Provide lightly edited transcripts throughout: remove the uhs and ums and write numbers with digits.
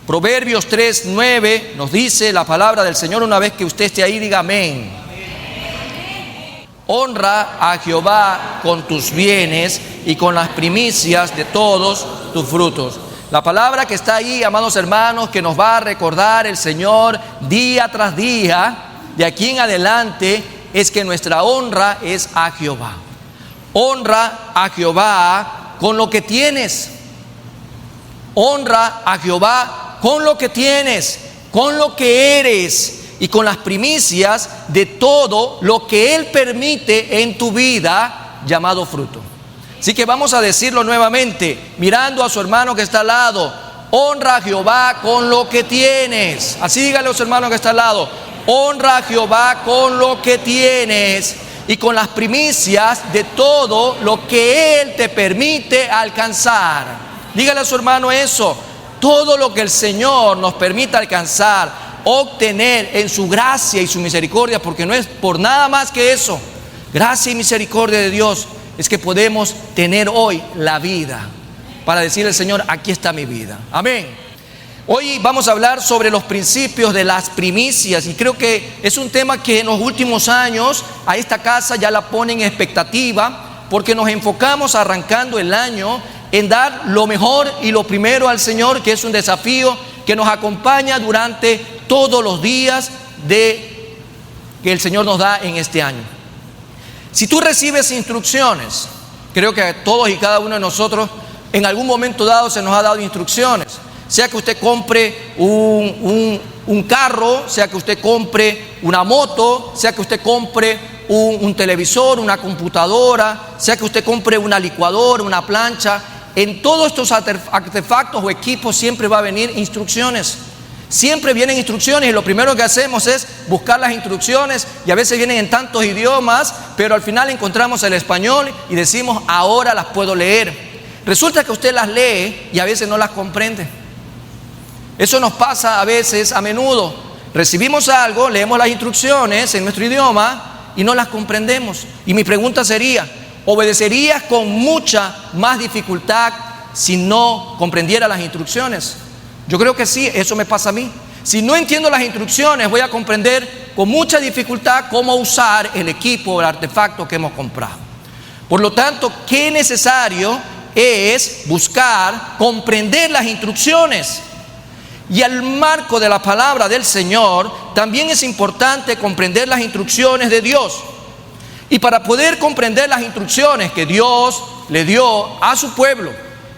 Proverbios 3:9 nos dice la palabra del Señor. Una vez que usted esté ahí, diga amén. Honra a Jehová con tus bienes y con las primicias de todos tus frutos. La palabra que está ahí, amados hermanos, que nos va a recordar el Señor día tras día, de aquí en adelante, es que nuestra honra es a Jehová. Honra a Jehová con lo que tienes. Honra a Jehová con lo que tienes, con lo que eres y con las primicias de todo lo que Él permite en tu vida, llamado fruto. Así que vamos a decirlo nuevamente, mirando a su hermano que está al lado: honra a Jehová con lo que tienes. Así dígale a su hermano que está al lado: honra a Jehová con lo que tienes y con las primicias de todo lo que Él te permite alcanzar. Dígale a su hermano eso: todo lo que el Señor nos permita alcanzar, obtener en su gracia y su misericordia, porque no es por nada más que eso. Gracia y misericordia de Dios es que podemos tener hoy la vida para decirle al Señor: aquí está mi vida. Amén. Hoy vamos a hablar sobre los principios de las primicias, y creo que es un tema que en los últimos años a esta casa ya la pone en expectativa, porque nos enfocamos arrancando el año en dar lo mejor y lo primero al Señor, que es un desafío que nos acompaña durante todos los días que el Señor nos da en este año. Si tú recibes instrucciones, creo que a todos y cada uno de nosotros en algún momento dado se nos ha dado instrucciones, sea que usted compre un carro, sea que usted compre una moto, sea que usted compre un televisor, una computadora, sea que usted compre una licuadora, una plancha. En todos estos artefactos o equipos siempre va a venir instrucciones. Siempre vienen instrucciones, y lo primero que hacemos es buscar las instrucciones, y a veces vienen en tantos idiomas, pero al final encontramos el español y decimos: ahora las puedo leer. Resulta que usted las lee y a veces no las comprende. Eso nos pasa a veces, a menudo. Recibimos algo, leemos las instrucciones en nuestro idioma y no las comprendemos. Y mi pregunta sería: ¿obedecerías con mucha más dificultad si no comprendiera las instrucciones? Yo creo que sí, eso me pasa a mí. Si no entiendo las instrucciones, voy a comprender con mucha dificultad cómo usar el equipo o el artefacto que hemos comprado. Por lo tanto, qué necesario es buscar comprender las instrucciones. Y al marco de la palabra del Señor, también es importante comprender las instrucciones de Dios. Y para poder comprender las instrucciones que Dios le dio a su pueblo,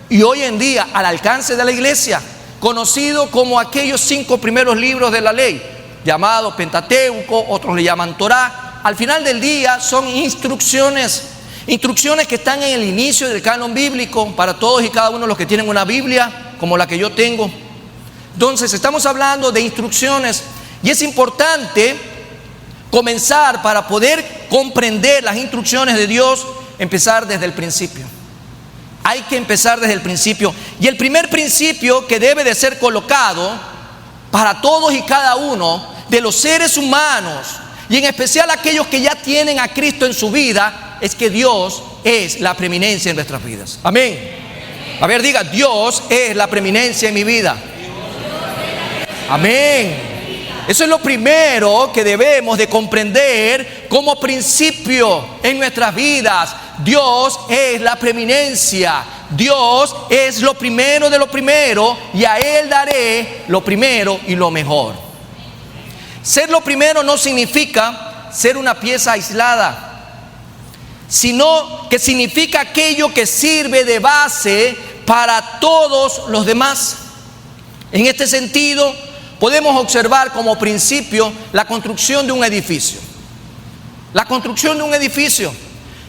y hoy en día al alcance de la iglesia, conocido como aquellos 5 primeros libros de la ley, llamado Pentateuco, otros le llaman Torá, al final del día son instrucciones que están en el inicio del canon bíblico para todos y cada uno de los que tienen una Biblia como la que yo tengo. Entonces estamos hablando de instrucciones, y es importante comenzar, para poder comprender las instrucciones de Dios, empezar desde el principio. Hay que empezar desde el principio. Y el primer principio que debe de ser colocado para todos y cada uno de los seres humanos, y en especial aquellos que ya tienen a Cristo en su vida, es que Dios es la preeminencia en nuestras vidas. Amén. A ver, diga: Dios es la preeminencia en mi vida. Amén. Eso es lo primero que debemos de comprender como principio en nuestras vidas. Dios es la preeminencia. Dios es lo primero de lo primero, y a Él daré lo primero y lo mejor. Ser lo primero no significa ser una pieza aislada, sino que significa aquello que sirve de base para todos los demás. En este sentido, podemos observar como principio la construcción de un edificio. La construcción de un edificio.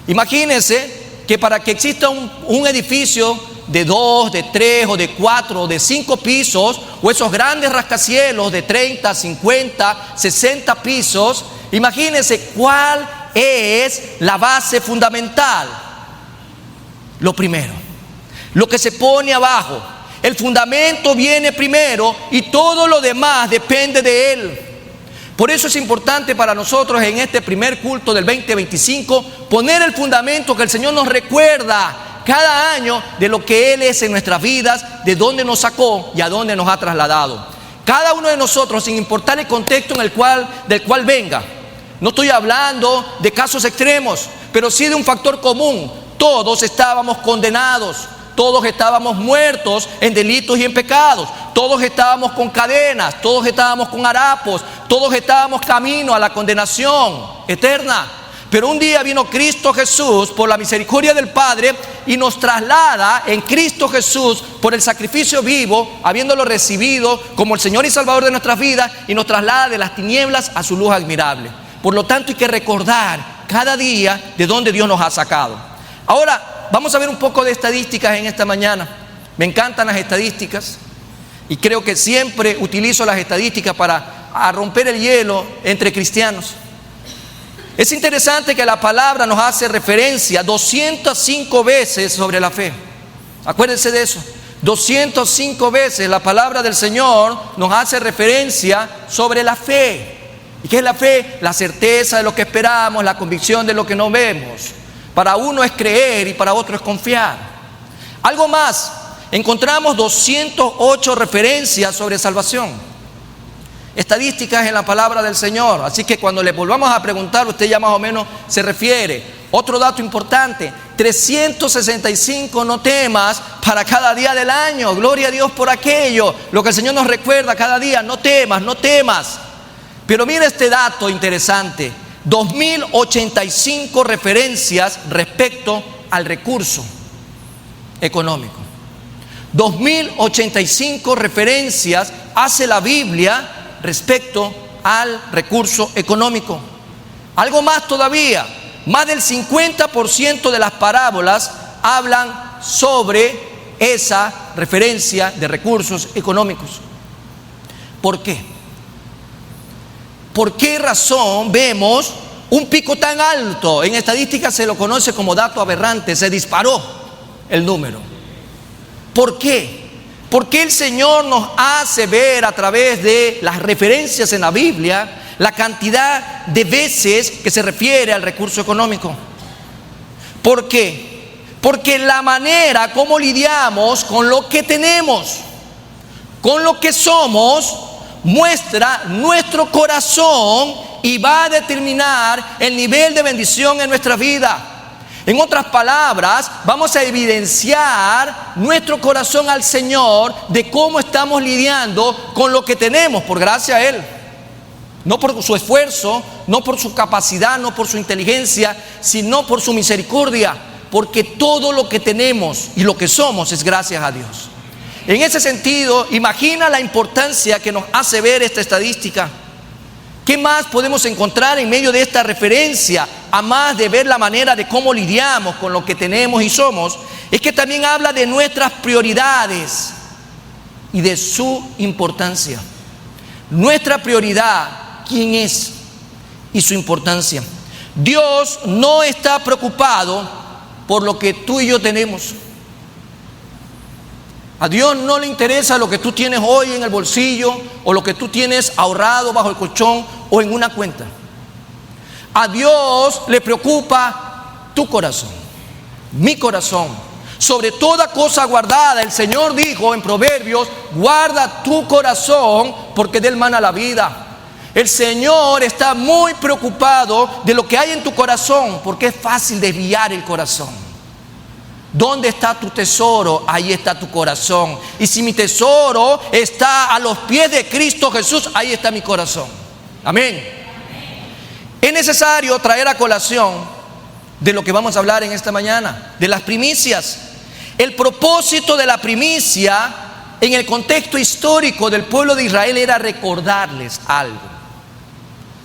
Imagínense que para que exista un edificio de 2, de 3 o de 4 o de 5 pisos, o esos grandes rascacielos de 30, 50, 60 pisos, imagínense cuál es la base fundamental. Lo primero, lo que se pone abajo. El fundamento viene primero y todo lo demás depende de él. Por eso es importante para nosotros en este primer culto del 2025 poner el fundamento que el Señor nos recuerda cada año de lo que Él es en nuestras vidas, de dónde nos sacó y a dónde nos ha trasladado. Cada uno de nosotros, sin importar el contexto del cual venga. No estoy hablando de casos extremos, pero sí de un factor común. Todos estábamos condenados, todos estábamos muertos en delitos y en pecados, todos estábamos con cadenas, todos estábamos con harapos, todos estábamos camino a la condenación eterna. Pero un día vino Cristo Jesús por la misericordia del Padre y nos traslada en Cristo Jesús por el sacrificio vivo, habiéndolo recibido como el Señor y Salvador de nuestras vidas, y nos traslada de las tinieblas a su luz admirable. Por lo tanto, hay que recordar cada día de dónde Dios nos ha sacado. Ahora, vamos a ver un poco de estadísticas en esta mañana. Me encantan las estadísticas y creo que siempre utilizo las estadísticas para romper el hielo entre cristianos. Es interesante que la palabra nos hace referencia 205 veces sobre la fe. Acuérdense de eso. 205 veces la palabra del Señor nos hace referencia sobre la fe. ¿Y qué es la fe? La certeza de lo que esperamos, la convicción de lo que no vemos. Para uno es creer y para otro es confiar. Algo más, encontramos 208 referencias sobre salvación. Estadísticas en la palabra del Señor. Así que cuando le volvamos a preguntar, usted ya más o menos se refiere. Otro dato importante, 365 no temas para cada día del año. Gloria a Dios por aquello. Lo que el Señor nos recuerda cada día, no temas, no temas. Pero mira este dato interesante, 2085 referencias respecto al recurso económico. 2085 referencias hace la Biblia respecto al recurso económico. Algo más todavía, más del 50% de las parábolas hablan sobre esa referencia de recursos económicos. ¿Por qué? ¿Por qué razón vemos un pico tan alto? En estadística se lo conoce como dato aberrante, se disparó el número. ¿Por qué? Porque el Señor nos hace ver a través de las referencias en la Biblia la cantidad de veces que se refiere al recurso económico. ¿Por qué? Porque la manera como lidiamos con lo que tenemos, con lo que somos, muestra nuestro corazón y va a determinar el nivel de bendición en nuestra vida. En otras palabras, vamos a evidenciar nuestro corazón al Señor de cómo estamos lidiando con lo que tenemos por gracia a Él. No por su esfuerzo, no por su capacidad, no por su inteligencia, sino por su misericordia. Porque todo lo que tenemos y lo que somos es gracias a Dios. En ese sentido, imagina la importancia que nos hace ver esta estadística. ¿Qué más podemos encontrar en medio de esta referencia? A más de ver la manera de cómo lidiamos con lo que tenemos y somos, es que también habla de nuestras prioridades y de su importancia. Nuestra prioridad, ¿quién es? Y su importancia. Dios no está preocupado por lo que tú y yo tenemos. A Dios no le interesa lo que tú tienes hoy en el bolsillo o lo que tú tienes ahorrado bajo el colchón o en una cuenta. A Dios le preocupa tu corazón, mi corazón. Sobre toda cosa guardada, el Señor dijo en Proverbios, guarda tu corazón porque de él mana la vida. El Señor está muy preocupado de lo que hay en tu corazón porque es fácil desviar el corazón. ¿Dónde está tu tesoro? Ahí está tu corazón. Y si mi tesoro está a los pies de Cristo Jesús, ahí está mi corazón. Amén. Es necesario traer a colación de lo que vamos a hablar en esta mañana, de las primicias. El propósito de la primicia en el contexto histórico del pueblo de Israel era recordarles algo,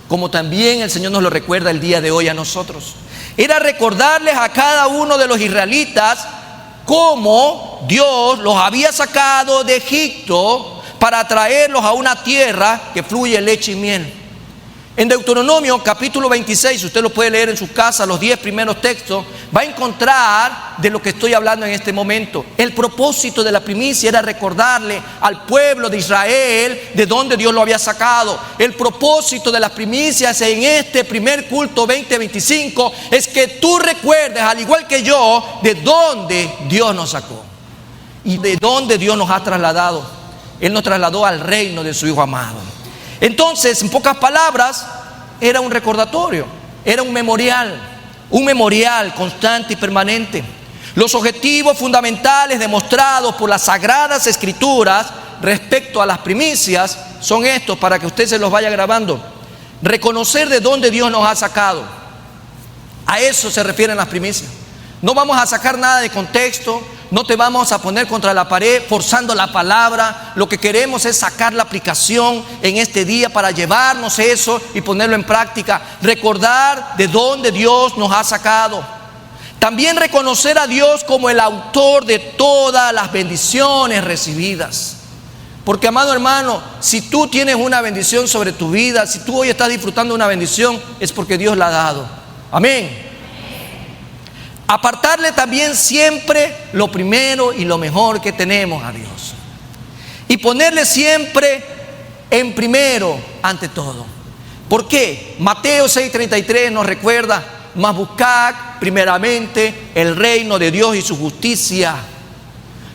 como también el Señor nos lo recuerda el día de hoy a nosotros. Era recordarles a cada uno de los israelitas cómo Dios los había sacado de Egipto para traerlos a una tierra que fluye leche y miel. En Deuteronomio capítulo 26, usted lo puede leer en su casa, los 10 primeros textos, va a encontrar de lo que estoy hablando en este momento. El propósito de la primicia era recordarle al pueblo de Israel de dónde Dios lo había sacado. El propósito de las primicias en este primer culto 2025 es que tú recuerdes, al igual que yo, de dónde Dios nos sacó y de dónde Dios nos ha trasladado. Él nos trasladó al reino de su Hijo amado. Entonces, en pocas palabras, era un recordatorio, era un memorial constante y permanente. Los objetivos fundamentales demostrados por las Sagradas Escrituras respecto a las primicias son estos, para que usted se los vaya grabando. Reconocer de dónde Dios nos ha sacado. A eso se refieren las primicias. No vamos a sacar nada de contexto, no te vamos a poner contra la pared forzando la palabra. Lo que queremos es sacar la aplicación en este día para llevarnos eso y ponerlo en práctica. Recordar de dónde Dios nos ha sacado. También reconocer a Dios como el autor de todas las bendiciones recibidas. Porque, amado hermano, si tú tienes una bendición sobre tu vida, si tú hoy estás disfrutando de una bendición, es porque Dios la ha dado. Amén. Apartarle también siempre lo primero y lo mejor que tenemos a Dios. Y ponerle siempre en primero ante todo. ¿Por qué? Mateo 6:33 nos recuerda: mas buscad primeramente el reino de Dios y su justicia.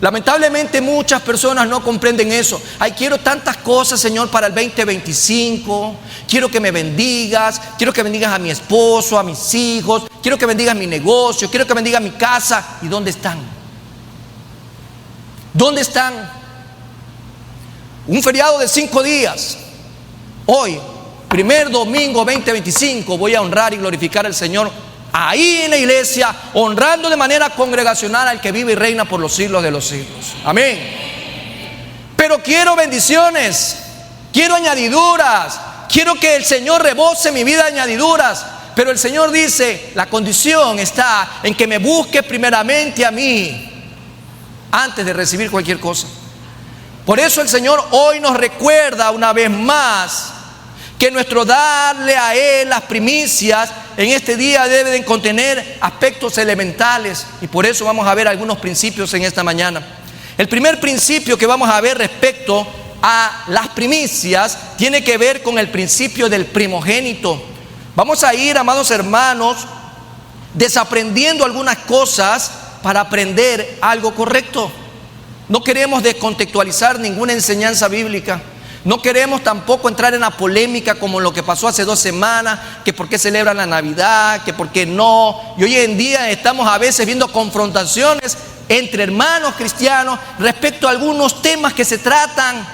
Lamentablemente muchas personas no comprenden eso. Ay, quiero tantas cosas, Señor, para el 2025. Quiero que me bendigas. Quiero que bendigas a mi esposo, a mis hijos. Quiero que bendigas mi negocio. Quiero que bendigas mi casa. ¿Y dónde están? ¿Dónde están? Un feriado de 5 días. Hoy, primer domingo 2025, voy a honrar y glorificar al Señor ahí en la iglesia, honrando de manera congregacional al que vive y reina por los siglos de los siglos. Amén. Pero quiero bendiciones, quiero añadiduras, quiero que el Señor rebose mi vida de añadiduras. Pero el Señor dice: la condición está en que me busque primeramente a mí antes de recibir cualquier cosa. Por eso el Señor hoy nos recuerda una vez más que nuestro darle a Él las primicias en este día debe de contener aspectos elementales. Y por eso vamos a ver algunos principios en esta mañana. El primer principio que vamos a ver respecto a las primicias tiene que ver con el principio del primogénito. Vamos a ir, amados hermanos, desaprendiendo algunas cosas para aprender algo correcto. No queremos descontextualizar ninguna enseñanza bíblica. No queremos tampoco entrar en la polémica como lo que pasó hace 2 semanas, que por qué celebran la Navidad, que por qué no. Y hoy en día estamos a veces viendo confrontaciones entre hermanos cristianos respecto a algunos temas que se tratan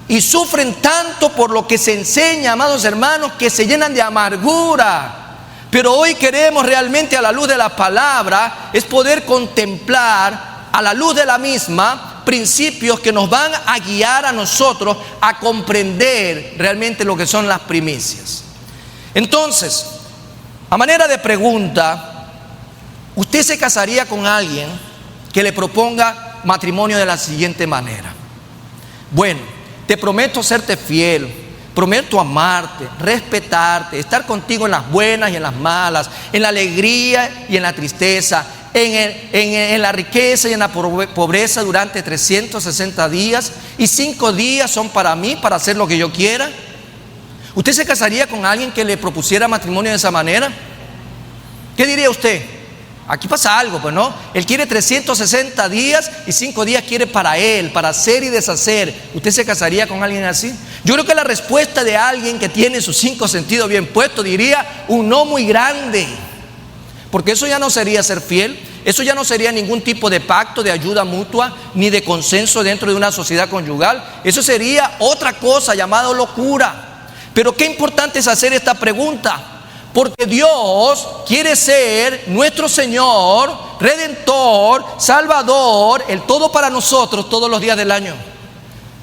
y sufren tanto por lo que se enseña, amados hermanos, que se llenan de amargura. Pero hoy queremos realmente, a la luz de la palabra, es poder contemplar a la luz de la misma principios que nos van a guiar a nosotros a comprender realmente lo que son las primicias. Entonces, a manera de pregunta, ¿usted se casaría con alguien que le proponga matrimonio de la siguiente manera? Bueno, te prometo serte fiel, prometo amarte, respetarte, estar contigo en las buenas y en las malas, en la alegría y en la tristeza, en la riqueza y en la pobreza durante 360 días, y 5 días son para mí, para hacer lo que yo quiera. ¿Usted se casaría con alguien que le propusiera matrimonio de esa manera? ¿Qué diría usted? Aquí pasa algo, pues, ¿no? Él quiere 360 días y 5 días quiere para él, para hacer y deshacer. ¿Usted se casaría con alguien así? Yo creo que la respuesta de alguien que tiene sus 5 sentidos bien puestos diría un no muy grande. Porque eso ya no sería ser fiel, eso ya no sería ningún tipo de pacto de ayuda mutua, ni de consenso dentro de una sociedad conyugal. Eso sería otra cosa llamada locura. Pero qué importante es hacer esta pregunta, porque Dios quiere ser nuestro Señor, Redentor, Salvador, el todo para nosotros todos los días del año.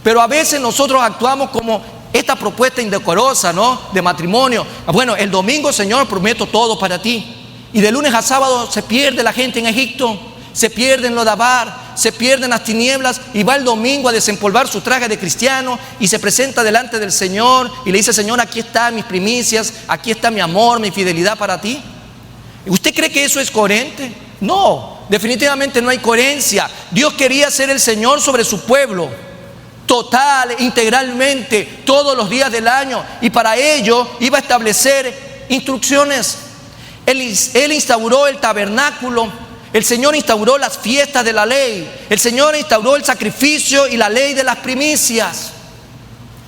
Pero a veces nosotros actuamos como esta propuesta indecorosa, ¿no?, de matrimonio. Bueno, el domingo, Señor, prometo todo para ti. Y de lunes a sábado se pierde la gente en Egipto. se pierde en Lodabar, se pierde en las tinieblas y va el domingo a desempolvar su traje de cristiano y se presenta delante del Señor y le dice: Señor, aquí están mis primicias, aquí está mi amor, mi fidelidad para ti. ¿Usted cree que eso es coherente? No, definitivamente no hay coherencia. Dios quería ser el Señor sobre su pueblo, total, integralmente, todos los días del año, y para ello iba a establecer instrucciones. Él instauró el tabernáculo. El Señor instauró las fiestas de la ley. El Señor instauró el sacrificio y la ley de las primicias.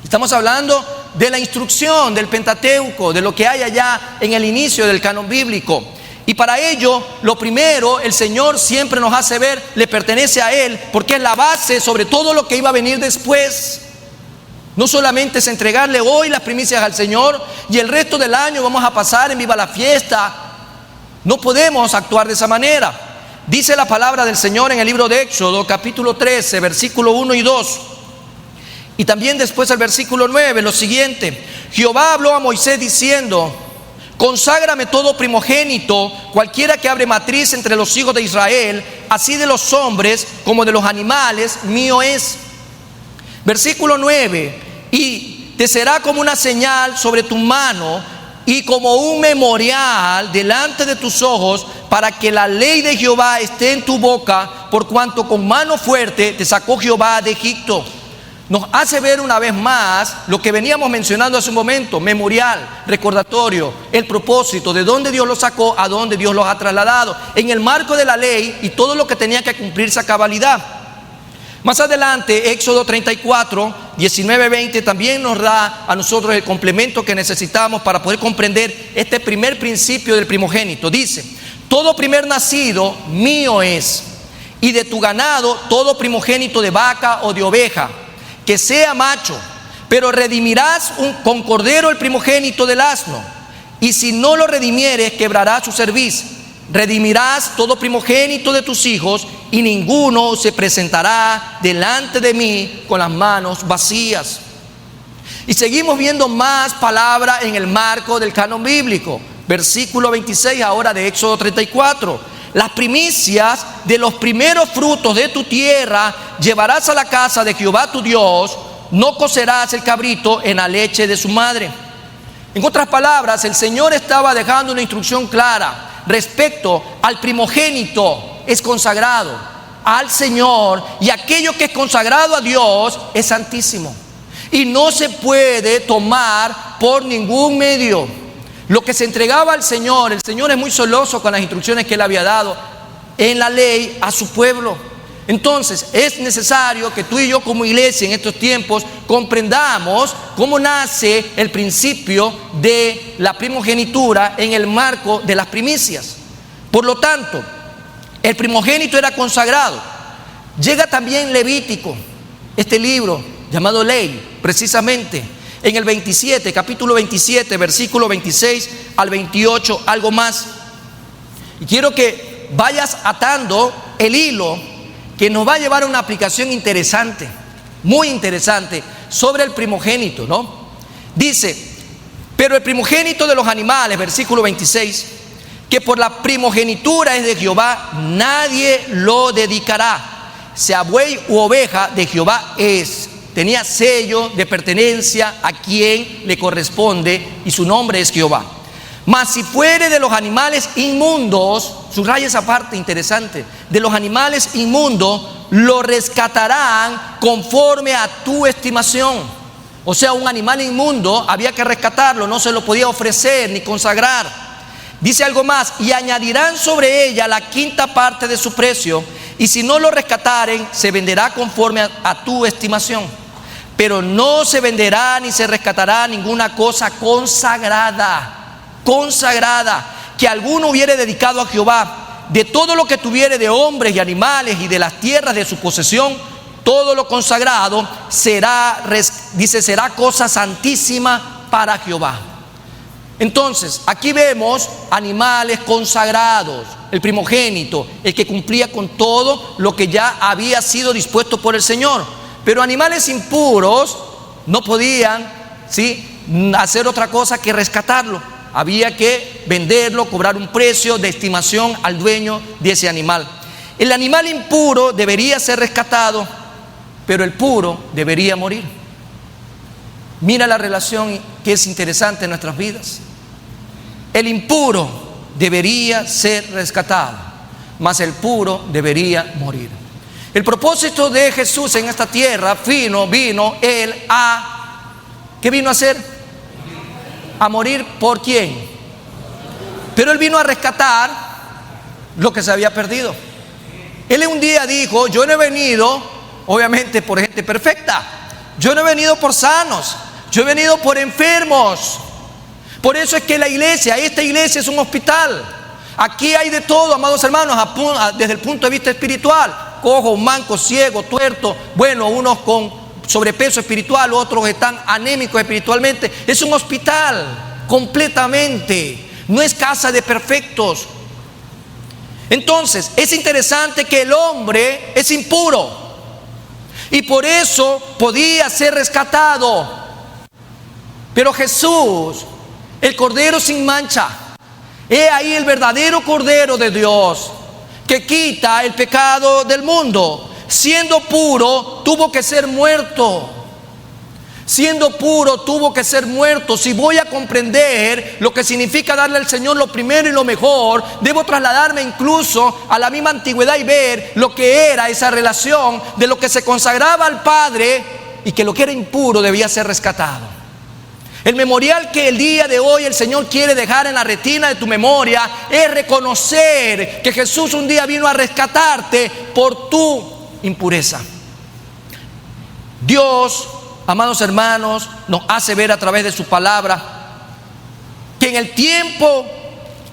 Estamos hablando de la instrucción del Pentateuco, de lo que hay allá en el inicio del canon bíblico. Y para ello, lo primero, el Señor siempre nos hace ver, le pertenece a Él, porque es la base sobre todo lo que iba a venir después. No solamente es entregarle hoy las primicias al Señor y el resto del año vamos a pasar en viva la fiesta. No podemos actuar de esa manera. Dice la palabra del Señor en el libro de Éxodo, capítulo 13, versículo 1 y 2. Y también después el versículo 9, lo siguiente: Jehová habló a Moisés diciendo: conságrame todo primogénito, cualquiera que abre matriz entre los hijos de Israel, así de los hombres como de los animales, mío es. Versículo 9: y te será como una señal sobre tu mano y como un memorial delante de tus ojos, para que la ley de Jehová esté en tu boca, por cuanto con mano fuerte te sacó Jehová de Egipto. Nos hace ver una vez más lo que veníamos mencionando hace un momento: memorial, recordatorio, el propósito de dónde Dios los sacó, a dónde Dios los ha trasladado, en el marco de la ley y todo lo que tenía que cumplirse a cabalidad. Más adelante, Éxodo 34, 19, 20 también nos da a nosotros el complemento que necesitamos para poder comprender este primer principio del primogénito. Dice: todo primer nacido mío es, y de tu ganado todo primogénito de vaca o de oveja, que sea macho, pero redimirás con cordero el primogénito del asno, y si no lo redimieres, quebrarás su cerviz. Redimirás todo primogénito de tus hijos, y ninguno se presentará delante de mí con las manos vacías. Y seguimos viendo más palabra en el marco del canon bíblico. Versículo 26 ahora de Éxodo 34: las primicias de los primeros frutos de tu tierra llevarás a la casa de Jehová tu Dios, no cocerás el cabrito en la leche de su madre. En otras palabras, el Señor estaba dejando una instrucción clara respecto al primogénito. Es consagrado al Señor, y aquello que es consagrado a Dios es santísimo y no se puede tomar por ningún medio. Lo que se entregaba al Señor, el Señor es muy celoso con las instrucciones que Él había dado en la ley a su pueblo. Entonces es necesario que tú y yo como iglesia en estos tiempos comprendamos cómo nace el principio de la primogenitura en el marco de las primicias. Por lo tanto, el primogénito era consagrado. Llega también Levítico, este libro llamado Ley, precisamente en el 27, capítulo 27, versículo 26 al 28, algo más. Y quiero que vayas atando el hilo que nos va a llevar a una aplicación interesante, muy interesante, sobre el primogénito, ¿no? Dice: pero el primogénito de los animales, versículo 26, que por la primogenitura es de Jehová, nadie lo dedicará. Sea buey u oveja, de Jehová es. Tenía sello de pertenencia a quien le corresponde, y su nombre es Jehová. Mas si fuere de los animales inmundos, subraya esa parte interesante, de los animales inmundos, lo rescatarán conforme a tu estimación. O sea, un animal inmundo había que rescatarlo, no se lo podía ofrecer ni consagrar. Dice algo más: y añadirán sobre ella la quinta parte de su precio, y si no lo rescataren, se venderá conforme a tu estimación. Pero no se venderá ni se rescatará ninguna cosa consagrada, que alguno hubiere dedicado a Jehová. De todo lo que tuviere de hombres y animales y de las tierras de su posesión, todo lo consagrado será, dice, será cosa santísima para Jehová. Entonces, aquí vemos animales consagrados, el primogénito, el que cumplía con todo lo que ya había sido dispuesto por el Señor. Pero animales impuros no podían, ¿sí?, hacer otra cosa que rescatarlo. Había que venderlo, cobrar un precio de estimación al dueño de ese animal. El animal impuro debería ser rescatado, pero el puro debería morir. Mira la relación que es interesante en nuestras vidas. El impuro debería ser rescatado, mas el puro debería morir. El propósito de Jesús en esta tierra vino Él a... ¿Qué vino a hacer? A morir ¿por quién? Pero Él vino a rescatar lo que se había perdido. Él un día dijo: yo no he venido, obviamente, por gente perfecta. Yo no he venido por sanos, yo he venido por enfermos. Por eso es que esta iglesia es un hospital. Aquí hay de todo, amados hermanos, desde el punto de vista espiritual. Cojos, mancos, ciegos, tuertos, bueno, unos con sobrepeso espiritual, otros están anémicos espiritualmente. Es un hospital completamente. No es casa de perfectos. Entonces, es interesante que el hombre es impuro y por eso podía ser rescatado. Pero Jesús, el Cordero sin mancha, he ahí el verdadero Cordero de Dios que quita el pecado del mundo. Siendo puro, tuvo que ser muerto. Siendo puro, tuvo que ser muerto. Si voy a comprender lo que significa darle al Señor lo primero y lo mejor, debo trasladarme incluso a la misma antigüedad y ver lo que era esa relación de lo que se consagraba al Padre y que lo que era impuro debía ser rescatado. El memorial que el día de hoy el Señor quiere dejar en la retina de tu memoria es reconocer que Jesús un día vino a rescatarte por tu impureza. Dios, amados hermanos, nos hace ver a través de su palabra que en el tiempo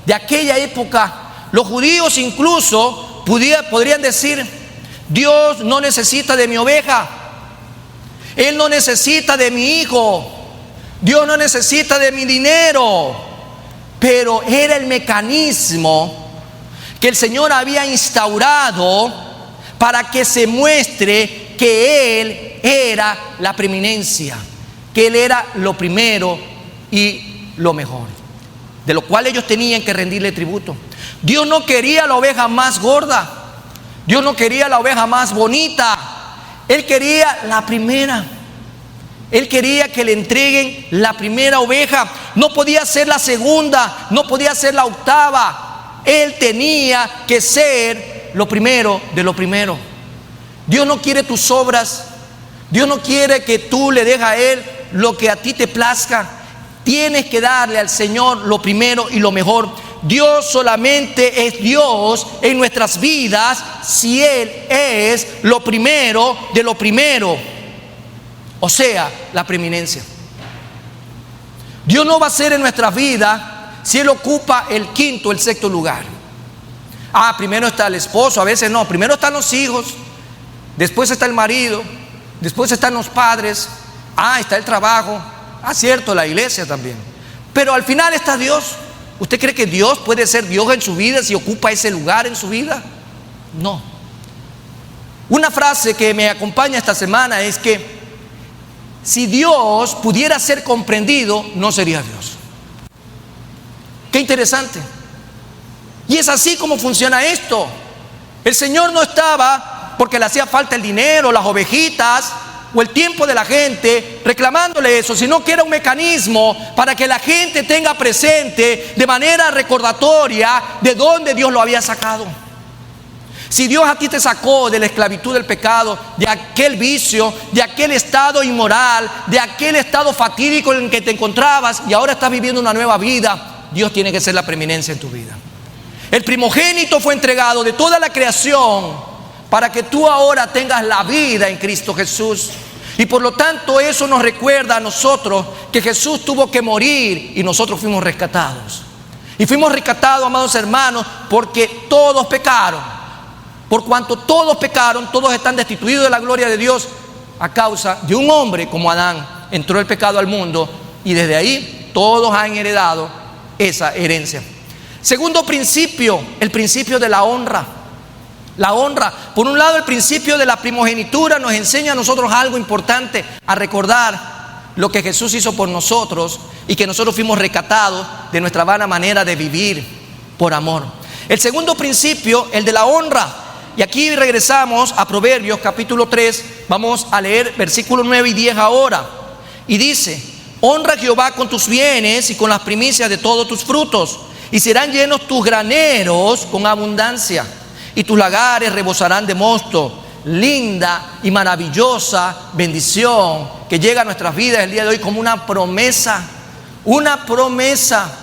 de aquella época los judíos incluso podrían decir: Dios no necesita de mi oveja, Él no necesita de mi hijo, Dios no necesita de mi dinero. Pero era el mecanismo que el Señor había instaurado para que se muestre que Él era la preeminencia, que Él era lo primero y lo mejor, de lo cual ellos tenían que rendirle tributo. Dios no quería la oveja más gorda, Dios no quería la oveja más bonita, Él quería la primera. Él quería que le entreguen la primera oveja. No podía ser la segunda, no podía ser la octava. Él tenía que ser lo primero de lo primero. Dios no quiere tus obras. Dios no quiere que tú le dejes a Él lo que a ti te plazca. Tienes que darle al Señor lo primero y lo mejor. Dios solamente es Dios en nuestras vidas si Él es lo primero de lo primero. O sea, la preeminencia. Dios no va a ser en nuestras vidas si Él ocupa el quinto, el sexto lugar. Primero está el esposo, a veces no. Primero están los hijos, después está el marido, después están los padres, está el trabajo, cierto, la iglesia también. Pero al final está Dios. ¿Usted cree que Dios puede ser Dios en su vida si ocupa ese lugar en su vida? No. Una frase que me acompaña esta semana es que si Dios pudiera ser comprendido, no sería Dios. Qué interesante. Y es así como funciona esto. El Señor no estaba porque le hacía falta el dinero, las ovejitas o el tiempo de la gente reclamándole eso, sino que era un mecanismo para que la gente tenga presente de manera recordatoria de dónde Dios lo había sacado. Si Dios a ti te sacó de la esclavitud del pecado, de aquel vicio, de aquel estado inmoral, de aquel estado fatídico en el que te encontrabas y ahora estás viviendo una nueva vida, Dios tiene que ser la preeminencia en tu vida. El primogénito fue entregado de toda la creación para que tú ahora tengas la vida en Cristo Jesús. Y por lo tanto eso nos recuerda a nosotros que Jesús tuvo que morir y nosotros fuimos rescatados. Y fuimos rescatados, amados hermanos, porque todos pecaron. Por cuanto todos pecaron, todos están destituidos de la gloria de Dios a causa de un hombre como Adán. Entró el pecado al mundo y desde ahí todos han heredado esa herencia. Segundo principio, el principio de la honra. La honra. Por un lado, el principio de la primogenitura nos enseña a nosotros algo importante, a recordar lo que Jesús hizo por nosotros y que nosotros fuimos rescatados de nuestra vana manera de vivir por amor. El segundo principio, el de la honra. Y aquí regresamos a Proverbios capítulo 3, vamos a leer versículos 9 y 10 ahora. Y dice: honra a Jehová con tus bienes y con las primicias de todos tus frutos, y serán llenos tus graneros con abundancia, y tus lagares rebosarán de mosto. Linda y maravillosa bendición que llega a nuestras vidas el día de hoy como una promesa. Una promesa.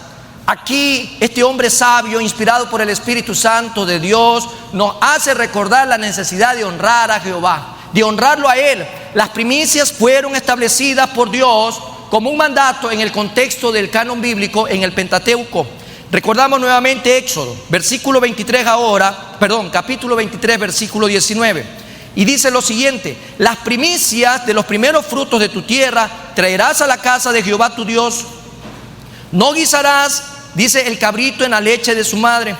Aquí este hombre sabio, inspirado por el Espíritu Santo de Dios, nos hace recordar la necesidad de honrar a Jehová, de honrarlo a Él. Las primicias fueron establecidas por Dios como un mandato en el contexto del canon bíblico en el Pentateuco. Recordamos nuevamente Éxodo, capítulo 23, versículo 19. Y dice lo siguiente: las primicias de los primeros frutos de tu tierra traerás a la casa de Jehová tu Dios. No guisarás, dice, el cabrito en la leche de su madre.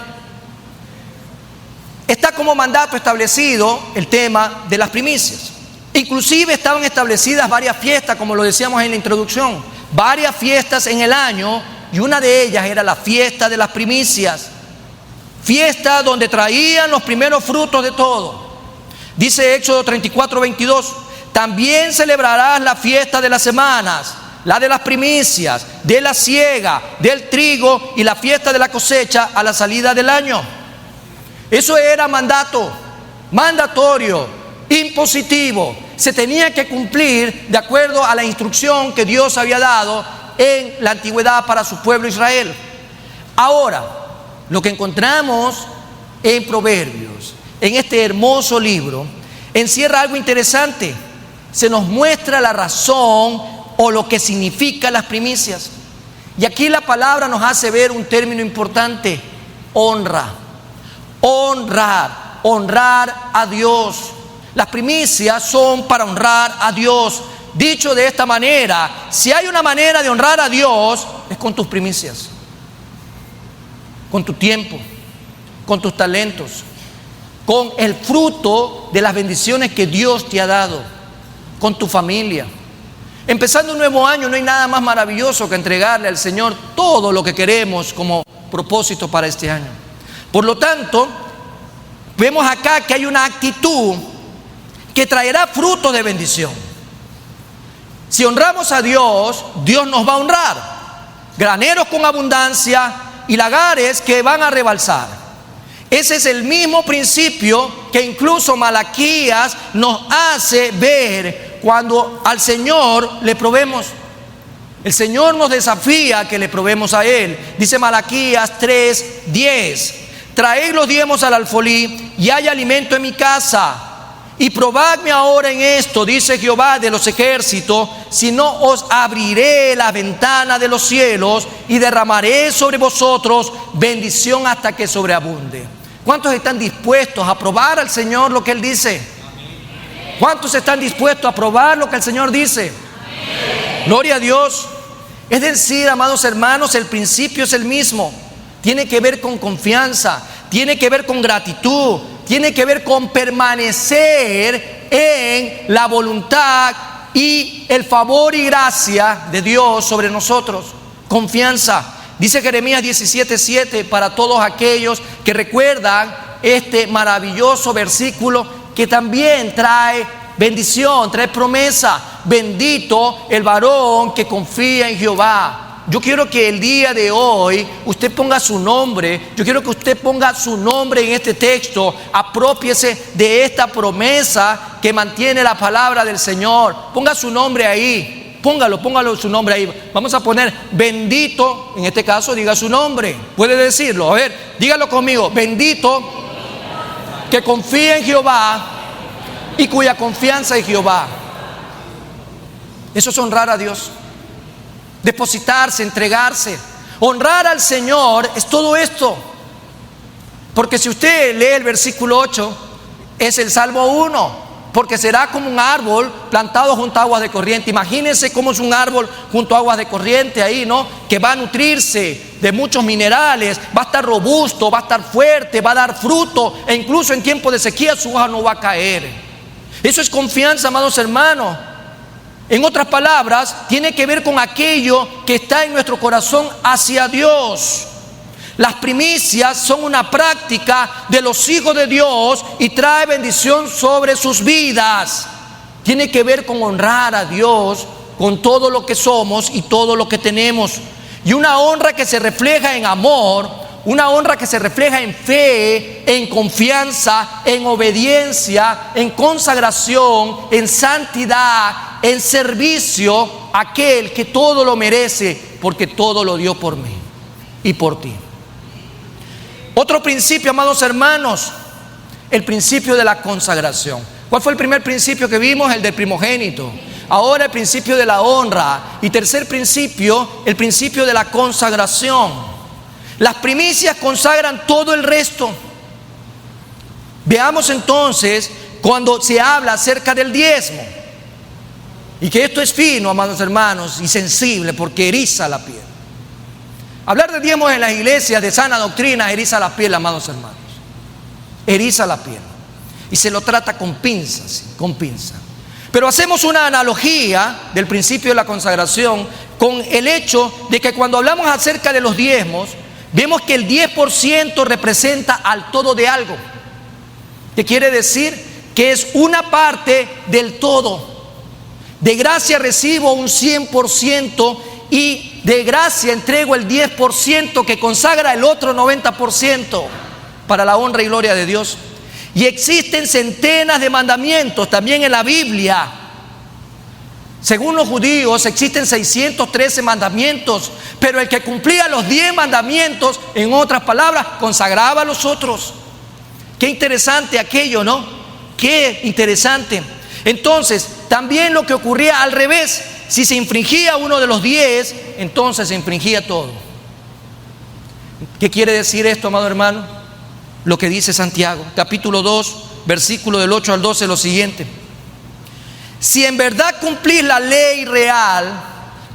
Está como mandato establecido el tema de las primicias. Inclusive estaban establecidas varias fiestas, como lo decíamos en la introducción, varias fiestas en el año, y una de ellas era la fiesta de las primicias, fiesta donde traían los primeros frutos de todo. Dice Éxodo 34, 22: también celebrarás la fiesta de las semanas, la de las primicias, de la siega, del trigo, y la fiesta de la cosecha a la salida del año. Eso era mandato, mandatorio, impositivo. Se tenía que cumplir de acuerdo a la instrucción que Dios había dado en la antigüedad para su pueblo Israel. Ahora, lo que encontramos en Proverbios, en este hermoso libro, encierra algo interesante. Se nos muestra la razón o lo que significan las primicias. Y aquí la palabra nos hace ver un término importante: honra. Honrar, honrar a Dios. Las primicias son para honrar a Dios. Dicho de esta manera, si hay una manera de honrar a Dios, es con tus primicias, con tu tiempo, con tus talentos, con el fruto de las bendiciones que Dios te ha dado, con tu familia. Empezando un nuevo año, no hay nada más maravilloso que entregarle al Señor todo lo que queremos como propósito para este año. Por lo tanto, vemos acá que hay una actitud que traerá fruto de bendición. Si honramos a Dios, Dios nos va a honrar. Graneros con abundancia y lagares que van a rebalsar. Ese es el mismo principio que incluso Malaquías nos hace ver cuando al Señor le probemos. El Señor nos desafía a que le probemos a Él. Dice Malaquías 3:10: traed los diezmos al alfolí y hay alimento en mi casa. Y probadme ahora en esto, dice Jehová de los ejércitos, si no os abriré la ventana de los cielos y derramaré sobre vosotros bendición hasta que sobreabunde. ¿Cuántos están dispuestos a probar al Señor lo que Él dice? ¿Cuántos están dispuestos a probar lo que el Señor dice? Gloria a Dios. Es decir, amados hermanos, el principio es el mismo. Tiene que ver con confianza, tiene que ver con gratitud, tiene que ver con permanecer en la voluntad y el favor y gracia de Dios sobre nosotros. Confianza. Dice Jeremías 17:7 para todos aquellos que recuerdan este maravilloso versículo que también trae bendición, trae promesa. Bendito el varón que confía en Jehová. Yo quiero que el día de hoy usted ponga su nombre. Yo quiero que usted ponga su nombre en este texto. Aprópiese de esta promesa que mantiene la palabra del Señor. Ponga su nombre ahí. Póngalo su nombre ahí. Vamos a poner bendito. En este caso diga su nombre. Puede decirlo. A ver, dígalo conmigo. Bendito que confía en Jehová y cuya confianza es Jehová. Eso es honrar a Dios. Depositarse, entregarse. Honrar al Señor es todo esto. Porque si usted lee el versículo 8, es el Salmo 1. Porque será como un árbol plantado junto a aguas de corriente. Imagínense cómo es un árbol junto a aguas de corriente ahí, ¿no? Que va a nutrirse de muchos minerales, va a estar robusto, va a estar fuerte, va a dar fruto. E incluso en tiempo de sequía su hoja no va a caer. Eso es confianza, amados hermanos. En otras palabras, tiene que ver con aquello que está en nuestro corazón hacia Dios. Las primicias son una práctica de los hijos de Dios y trae bendición sobre sus vidas. Tiene que ver con honrar a Dios con todo lo que somos y todo lo que tenemos. Y una honra que se refleja en amor, una honra que se refleja en fe, en confianza, en obediencia, en consagración, en santidad, en servicio a aquel que todo lo merece, porque todo lo dio por mí y por ti. Otro principio, amados hermanos, el principio de la consagración. ¿Cuál fue el primer principio que vimos? El del primogénito. Ahora el principio de la honra. Y tercer principio, el principio de la consagración. Las primicias consagran todo el resto. Veamos entonces cuando se habla acerca del diezmo. Y que esto es fino, amados hermanos, y sensible, porque eriza la piel. Hablar de diezmos en las iglesias de sana doctrina eriza la piel, amados hermanos. Eriza la piel. Y se lo trata con pinzas, con pinza. Pero hacemos una analogía del principio de la consagración con el hecho de que cuando hablamos acerca de los diezmos, vemos que el 10% representa al todo de algo. ¿Qué quiere decir? Que es una parte del todo. De gracia recibo un 100% y de gracia entrego el 10% que consagra el otro 90% para la honra y gloria de Dios. Y existen centenas de mandamientos también en la Biblia. Según los judíos existen 613 mandamientos, pero el que cumplía los 10 mandamientos, en otras palabras, consagraba a los otros. Qué interesante aquello, ¿no? Qué interesante. Entonces, también lo que ocurría al revés, si se infringía uno de los 10, entonces se infringía todo. ¿Qué quiere decir esto, amado hermano? Lo que dice Santiago, capítulo 2, versículo del 8 al 12, lo siguiente: si en verdad cumplís la ley real,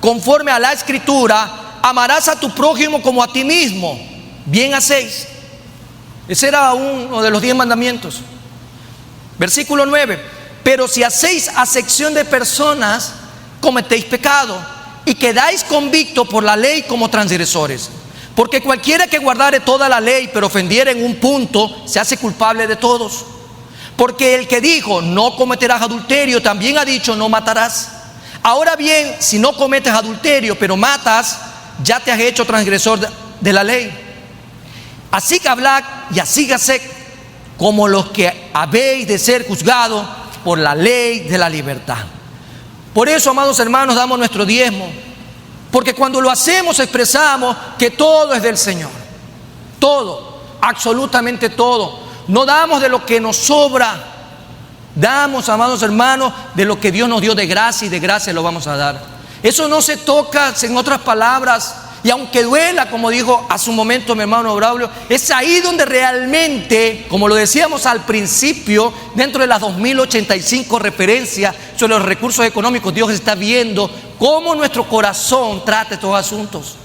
conforme a la Escritura, amarás a tu prójimo como a ti mismo, bien hacéis. Ese era uno de los 10 mandamientos. Versículo 9: pero si hacéis acepción de personas, cometéis pecado y quedáis convictos por la ley como transgresores. Porque cualquiera que guardare toda la ley, pero ofendiere en un punto, se hace culpable de todos. Porque el que dijo, no cometerás adulterio, también ha dicho, no matarás. Ahora bien, si no cometes adulterio, pero matas, ya te has hecho transgresor de la ley. Así que hablad y así haced, como los que habéis de ser juzgados por la ley de la libertad. Por eso, amados hermanos, damos nuestro diezmo. Porque cuando lo hacemos expresamos que todo es del Señor. Todo, absolutamente todo. No damos de lo que nos sobra. Damos, amados hermanos, de lo que Dios nos dio de gracia, y de gracia lo vamos a dar. Eso no se toca, en otras palabras. Y aunque duela, como dijo hace un momento mi hermano Braulio, es ahí donde realmente, como lo decíamos al principio, dentro de las 2085 referencias sobre los recursos económicos, Dios está viendo cómo nuestro corazón trata estos asuntos.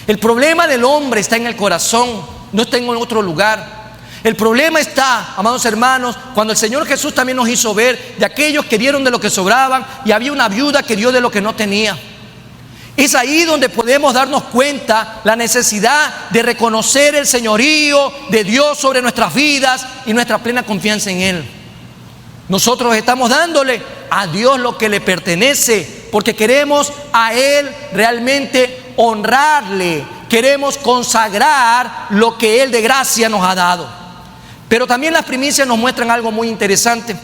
El problema del hombre está en el corazón, no está en otro lugar. El problema está, amados hermanos, cuando el Señor Jesús también nos hizo ver de aquellos que dieron de lo que sobraban y había una viuda que dio de lo que no tenía. Es ahí donde podemos darnos cuenta la necesidad de reconocer el señorío de Dios sobre nuestras vidas y nuestra plena confianza en Él. Nosotros estamos dándole a Dios lo que le pertenece, porque queremos a Él realmente honrarle, queremos consagrar lo que Él de gracia nos ha dado. Pero también las primicias nos muestran algo muy interesante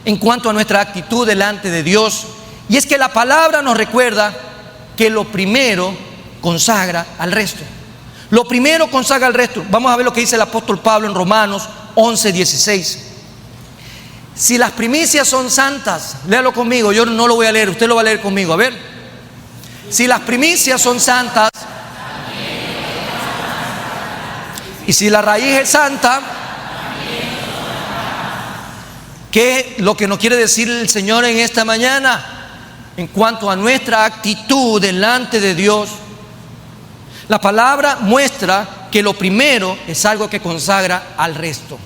en cuanto a nuestra actitud delante de Dios, y es que la palabra nos recuerda que lo primero consagra al resto. Lo primero consagra al resto. Vamos a ver lo que dice el apóstol Pablo en Romanos 11:16. Si las primicias son santas, léalo conmigo, yo no lo voy a leer, usted lo va a leer conmigo, a ver. Si las primicias son santas, y si la raíz es santa, ¿qué es lo que nos quiere decir el Señor en esta mañana? En cuanto a nuestra actitud delante de Dios, la palabra muestra que lo primero es algo que consagra al resto.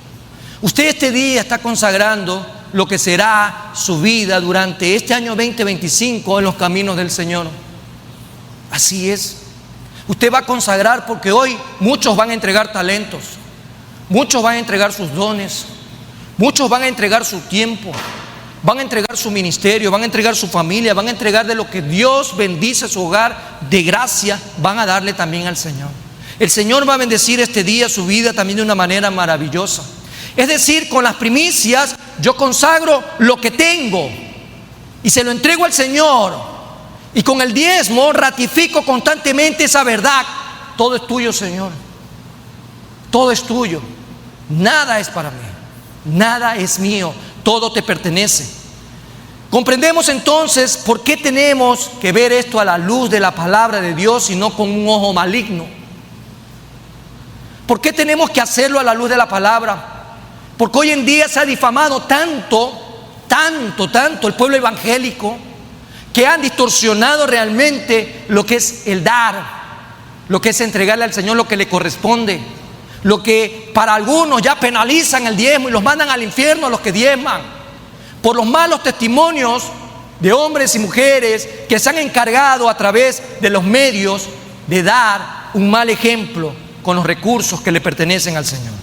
Usted este día está consagrando lo que será su vida durante este año 2025 en los caminos del Señor. Así es. Usted va a consagrar, porque hoy muchos van a entregar talentos, muchos van a entregar sus dones, muchos van a entregar su tiempo, van a entregar su ministerio, van a entregar su familia, van a entregar de lo que Dios bendice su hogar, de gracia, van a darle también al Señor. El Señor va a bendecir este día su vida también de una manera maravillosa. Es decir, con las primicias yo consagro lo que tengo y se lo entrego al Señor. Y con el diezmo ratifico constantemente esa verdad. Todo es tuyo, Señor. Todo es tuyo. Nada es para mí. Nada es mío. Todo te pertenece. Comprendemos entonces por qué tenemos que ver esto a la luz de la palabra de Dios y no con un ojo maligno. ¿Por qué tenemos que hacerlo a la luz de la palabra? Porque hoy en día se ha difamado tanto el pueblo evangélico, que han distorsionado realmente lo que es el dar, lo que es entregarle al Señor lo que le corresponde, lo que para algunos ya penalizan el diezmo y los mandan al infierno a los que diezman, por los malos testimonios de hombres y mujeres que se han encargado a través de los medios de dar un mal ejemplo con los recursos que le pertenecen al Señor.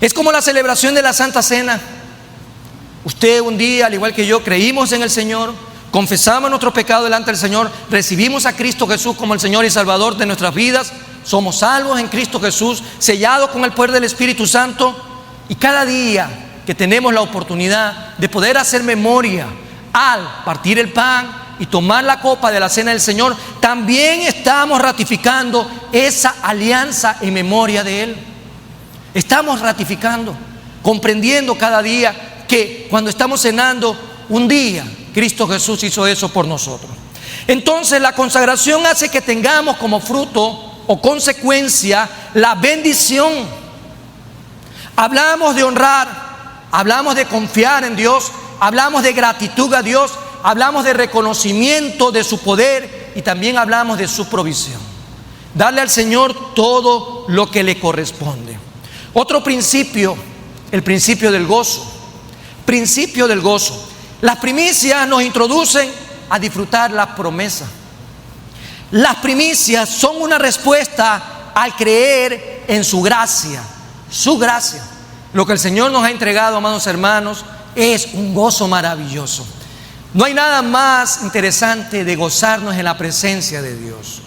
Es como la celebración de la Santa Cena. Usted un día, al igual que yo, creímos en el Señor, confesamos nuestro pecado delante del Señor, recibimos a Cristo Jesús como el Señor y Salvador de nuestras vidas, somos salvos en Cristo Jesús, sellados con el poder del Espíritu Santo, y cada día que tenemos la oportunidad de poder hacer memoria al partir el pan y tomar la copa de la cena del Señor, también estamos ratificando esa alianza en memoria de Él. Estamos ratificando, comprendiendo cada día que cuando estamos cenando, un día Cristo Jesús hizo eso por nosotros. Entonces la consagración hace que tengamos como fruto o consecuencia la bendición. Hablamos de honrar, hablamos de confiar en Dios, hablamos de gratitud a Dios, hablamos de reconocimiento de su poder y también hablamos de su provisión. Darle al Señor todo lo que le corresponde. Otro principio, el principio del gozo. Principio del gozo. Las primicias nos introducen a disfrutar la promesa. Las primicias son una respuesta al creer en su gracia. Su gracia. Lo que el Señor nos ha entregado, amados hermanos, es un gozo maravilloso. No hay nada más interesante de gozarnos en la presencia de Dios.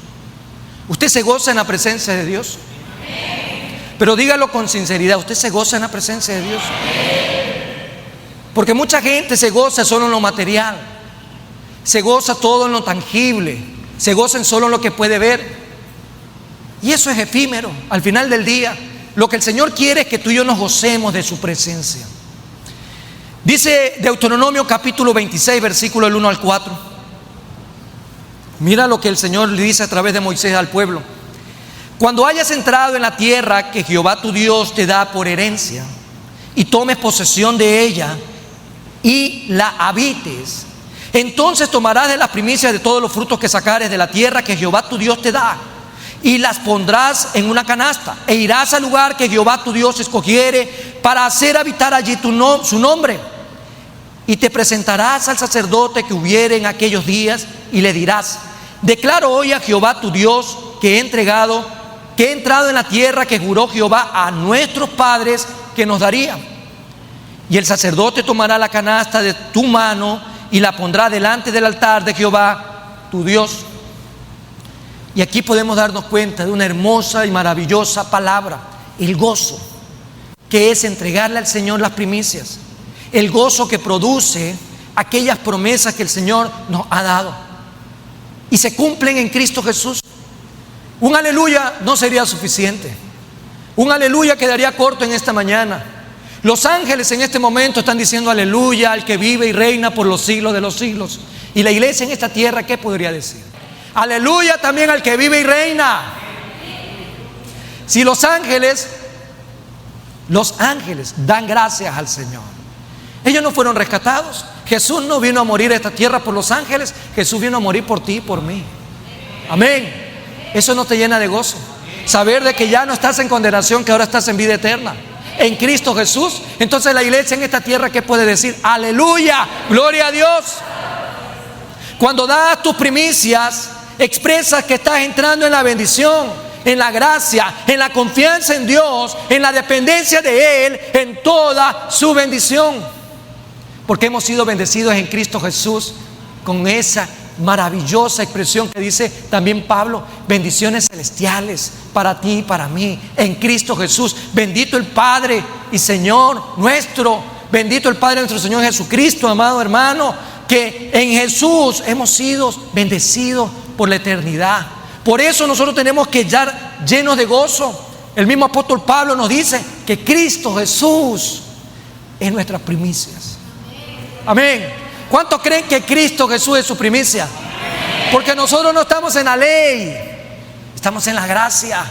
¿Usted se goza en la presencia de Dios? Pero dígalo con sinceridad, ¿usted se goza en la presencia de Dios? Porque mucha gente se goza solo en lo material, se goza todo en lo tangible, se goza solo en lo que puede ver. Y eso es efímero. Al final del día, lo que el Señor quiere es que tú y yo nos gocemos de su presencia. Dice Deuteronomio capítulo 26, versículo del 1 al 4. Mira lo que el Señor le dice a través de Moisés al pueblo. Cuando hayas entrado en la tierra que Jehová tu Dios te da por herencia, y tomes posesión de ella, y la habites, entonces tomarás de las primicias de todos los frutos que sacares de la tierra que Jehová tu Dios te da, y las pondrás en una canasta, e irás al lugar que Jehová tu Dios escogiere para hacer habitar allí su nombre, y te presentarás al sacerdote que hubiere en aquellos días, y le dirás: declaro hoy a Jehová tu Dios que he entrado en la tierra que juró Jehová a nuestros padres que nos daría. Y el sacerdote tomará la canasta de tu mano y la pondrá delante del altar de Jehová tu Dios. Y aquí podemos darnos cuenta de una hermosa y maravillosa palabra: el gozo, que es entregarle al Señor las primicias, el gozo que produce aquellas promesas que el Señor nos ha dado y se cumplen en Cristo Jesús. Un aleluya no sería suficiente. Un aleluya quedaría corto en esta mañana. Los ángeles en este momento están diciendo aleluya al que vive y reina por los siglos de los siglos. Y la iglesia en esta tierra, ¿qué podría decir? Aleluya también al que vive y reina. Si los ángeles dan gracias al Señor. Ellos no fueron rescatados. Jesús no vino a morir a esta tierra por los ángeles. Jesús vino a morir por ti y por mí. Amén. Eso no te llena de gozo. Saber de que ya no estás en condenación, que ahora estás en vida eterna en Cristo Jesús. Entonces la iglesia en esta tierra, ¿qué puede decir? Aleluya, gloria a Dios. Cuando das tus primicias, expresas que estás entrando en la bendición, en la gracia, en la confianza en Dios, en la dependencia de Él, en toda su bendición. Porque hemos sido bendecidos en Cristo Jesús con esa maravillosa expresión que dice también Pablo: bendiciones celestiales para ti y para mí en Cristo Jesús. Bendito el Padre y Señor nuestro, bendito el Padre de nuestro Señor Jesucristo, amado hermano, que en Jesús hemos sido bendecidos por la eternidad. Por eso nosotros tenemos que estar llenos de gozo. El mismo apóstol Pablo nos dice que Cristo Jesús es nuestras primicias. Amén. ¿Cuántos creen que Cristo Jesús es su primicia? Porque nosotros no estamos en la ley, estamos en la gracia.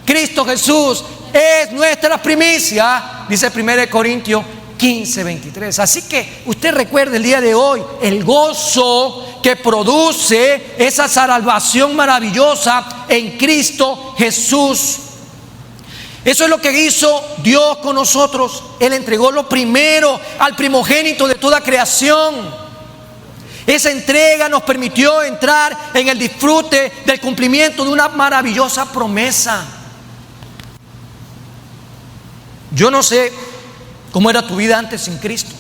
Cristo Jesús es nuestra primicia, dice 1 Corintios 15:23. Así que usted recuerde el día de hoy el gozo que produce esa salvación maravillosa en Cristo Jesús. Eso es lo que hizo Dios con nosotros. Él entregó lo primero al primogénito de toda creación. Esa entrega nos permitió entrar en el disfrute del cumplimiento de una maravillosa promesa. Yo no sé cómo era tu vida antes sin Cristo.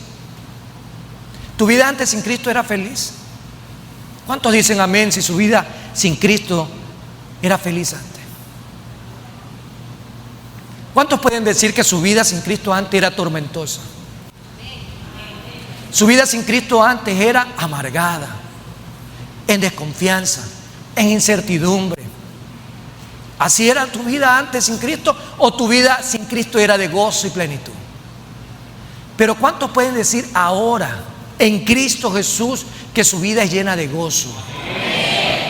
¿Tu vida antes sin Cristo era feliz? ¿Cuántos dicen amén si su vida sin Cristo era feliz antes? ¿Cuántos pueden decir que su vida sin Cristo antes era tormentosa? Su vida sin Cristo antes era amargada, en desconfianza, en incertidumbre. ¿Así era tu vida antes sin Cristo? ¿O tu vida sin Cristo era de gozo y plenitud? Pero ¿cuántos pueden decir ahora en Cristo Jesús que su vida es llena de gozo?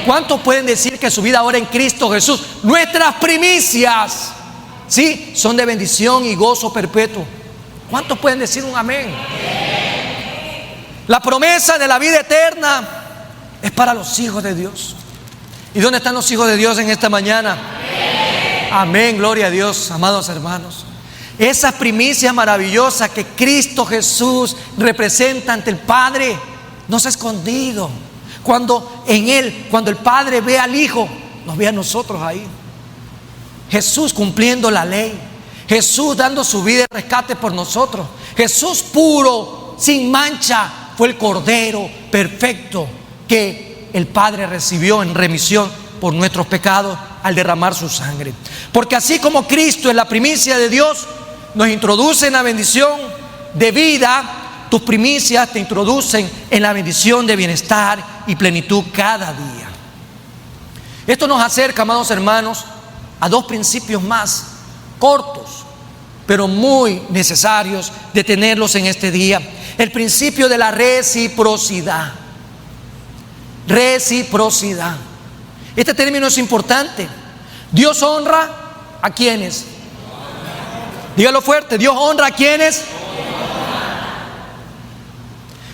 ¿Cuántos pueden decir que su vida ahora en Cristo Jesús, nuestras primicias, sí, son de bendición y gozo perpetuo? ¿Cuántos pueden decir un amén? La promesa de la vida eterna es para los hijos de Dios. ¿Y dónde están los hijos de Dios en esta mañana? Amén, gloria a Dios, amados hermanos. Esa primicia maravillosa que Cristo Jesús representa ante el Padre no se ha escondido. Cuando en Él, cuando el Padre ve al Hijo, nos ve a nosotros ahí. Jesús cumpliendo la ley, Jesús dando su vida de rescate por nosotros, Jesús puro, sin mancha, fue el Cordero perfecto que el Padre recibió en remisión por nuestros pecados al derramar su sangre. Porque así como Cristo es la primicia de Dios, nos introduce en la bendición de vida, tus primicias te introducen en la bendición de bienestar y plenitud cada día. Esto nos acerca, amados hermanos, a dos principios más cortos, pero muy necesarios de tenerlos en este día. El principio de la reciprocidad. Reciprocidad. Este término es importante. Dios honra a quienes. Dígalo fuerte. Dios honra a quienes.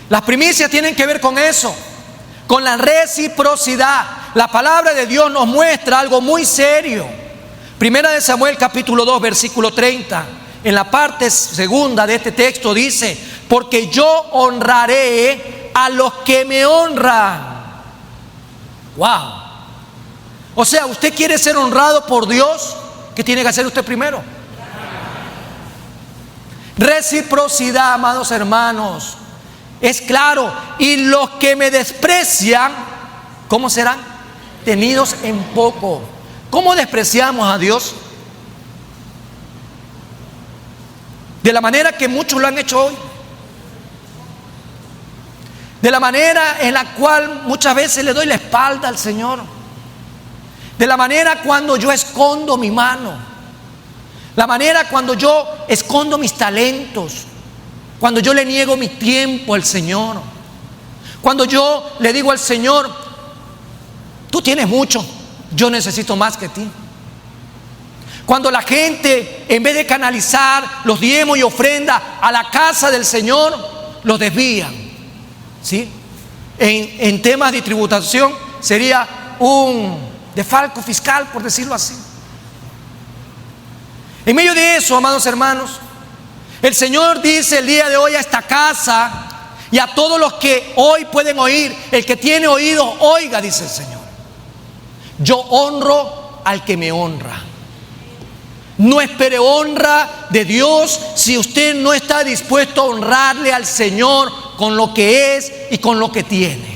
Las primicias tienen que ver con eso, con la reciprocidad. La palabra de Dios nos muestra algo muy serio. Primera de Samuel capítulo 2 versículo 30. En la parte segunda de este texto dice: porque yo honraré a los que me honran. Wow. O sea, usted quiere ser honrado por Dios, ¿qué tiene que hacer usted primero? Reciprocidad, amados hermanos. Es claro. Y los que me desprecian, ¿cómo serán? Tenidos en poco. ¿Cómo despreciamos a Dios? De la manera que muchos lo han hecho hoy. De la manera en la cual muchas veces le doy la espalda al Señor. De la manera cuando yo escondo mi mano. La manera cuando yo escondo mis talentos. Cuando yo le niego mi tiempo al Señor. Cuando yo le digo al Señor: tú tienes mucho, yo necesito más que ti. Cuando la gente, en vez de canalizar los diezmos y ofrendas a la casa del Señor, los desvían, ¿sí? En temas de tributación sería un defalco fiscal, por decirlo así. En medio de eso, amados hermanos, el Señor dice el día de hoy a esta casa y a todos los que hoy pueden oír: el que tiene oídos, oiga, dice el Señor. Yo honro al que me honra. No espere honra de Dios si usted no está dispuesto a honrarle al Señor con lo que es y con lo que tiene.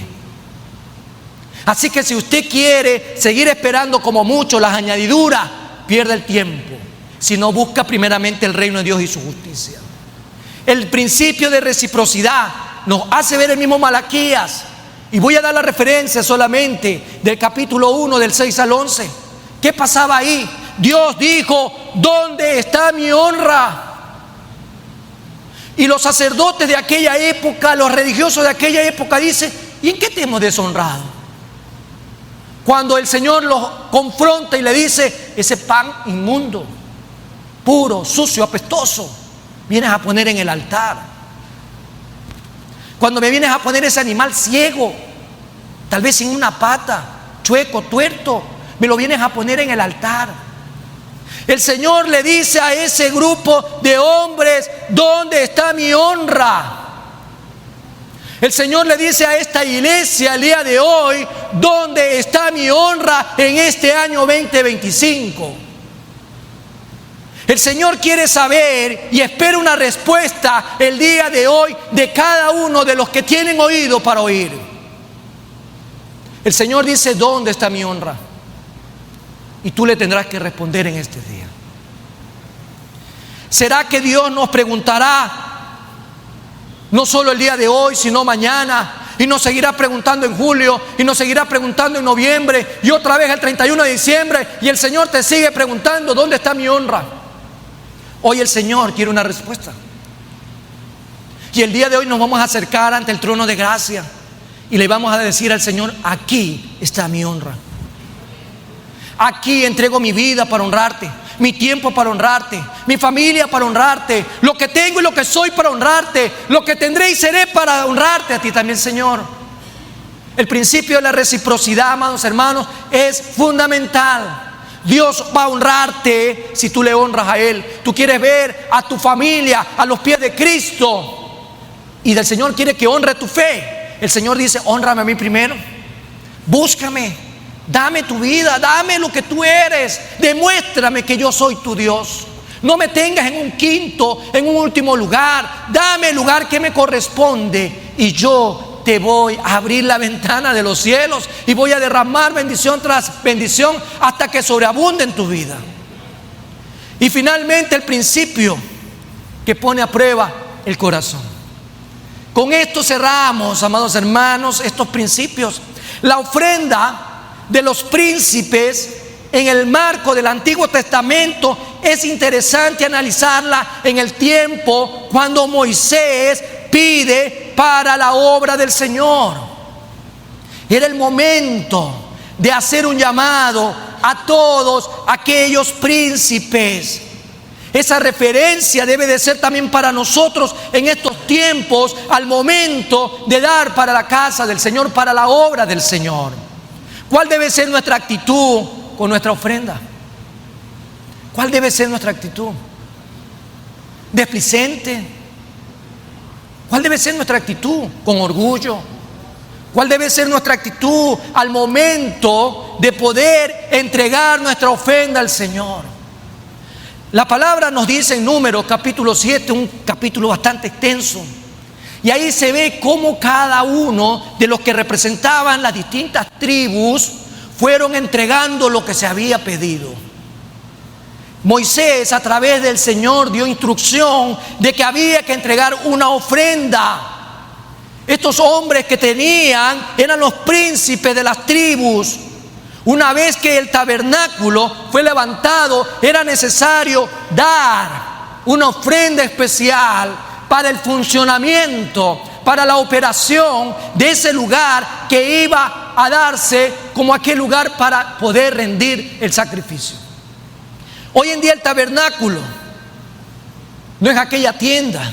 Así que si usted quiere seguir esperando como muchos las añadiduras, pierde el tiempo si no busca primeramente el reino de Dios y su justicia. El principio de reciprocidad nos hace ver el mismo Malaquías. Y voy a dar la referencia solamente del capítulo 1, del 6 al 11. ¿Qué pasaba ahí? Dios dijo: ¿dónde está mi honra? Y los sacerdotes de aquella época, los religiosos de aquella época dicen: ¿y en qué te hemos deshonrado? Cuando el Señor los confronta y le dice: ese pan inmundo, puro, sucio, apestoso, vienes a poner en el altar. Cuando me vienes a poner ese animal ciego, tal vez sin una pata, chueco, tuerto, me lo vienes a poner en el altar. El Señor le dice a ese grupo de hombres: ¿dónde está mi honra? El Señor le dice a esta iglesia el día de hoy: ¿dónde está mi honra en este año 2025? El Señor quiere saber y espera una respuesta el día de hoy de cada uno de los que tienen oído para oír. El Señor dice: ¿dónde está mi honra? Y tú le tendrás que responder en este día. ¿Será que Dios nos preguntará no solo el día de hoy, sino mañana? Y nos seguirá preguntando en julio, y nos seguirá preguntando en noviembre, y otra vez el 31 de diciembre, y el Señor te sigue preguntando: ¿dónde está mi honra? Hoy el Señor quiere una respuesta. Y el día de hoy nos vamos a acercar ante el trono de gracia y le vamos a decir al Señor: aquí está mi honra. Aquí entrego mi vida para honrarte, mi tiempo para honrarte, mi familia para honrarte, lo que tengo y lo que soy para honrarte, lo que tendré y seré para honrarte a ti también, Señor. El principio de la reciprocidad, amados hermanos, es fundamental. Dios va a honrarte si tú le honras a Él. Tú quieres ver a tu familia a los pies de Cristo y el Señor quiere que honre tu fe. El Señor dice: hónrame a mí primero, búscame, dame tu vida, dame lo que tú eres, demuéstrame que yo soy tu Dios. No me tengas en un quinto, en un último lugar. Dame el lugar que me corresponde y yo te voy a abrir la ventana de los cielos y voy a derramar bendición tras bendición hasta que sobreabunde en tu vida. Y finalmente el principio que pone a prueba el corazón. Con esto cerramos, amados hermanos, estos principios. La ofrenda de los príncipes en el marco del Antiguo Testamento es interesante analizarla en el tiempo cuando Moisés pide para la obra del Señor. Era el momento de hacer un llamado a todos aquellos príncipes. Esa referencia debe de ser también para nosotros en estos tiempos, al momento de dar para la casa del Señor, para la obra del Señor. ¿Cuál debe ser nuestra actitud con nuestra ofrenda? ¿Cuál debe ser nuestra actitud? ¿Displicente? ¿Cuál debe ser nuestra actitud? ¿Con orgullo? ¿Cuál debe ser nuestra actitud al momento de poder entregar nuestra ofrenda al Señor? La palabra nos dice en Números capítulo 7, un capítulo bastante extenso, y ahí se ve cómo cada uno de los que representaban las distintas tribus fueron entregando lo que se había pedido. Moisés, a través del Señor, dio instrucción de que había que entregar una ofrenda. Estos hombres que tenían eran los príncipes de las tribus. Una vez que el tabernáculo fue levantado, era necesario dar una ofrenda especial para el funcionamiento, para la operación de ese lugar que iba a darse como aquel lugar para poder rendir el sacrificio. Hoy en día el tabernáculo no es aquella tienda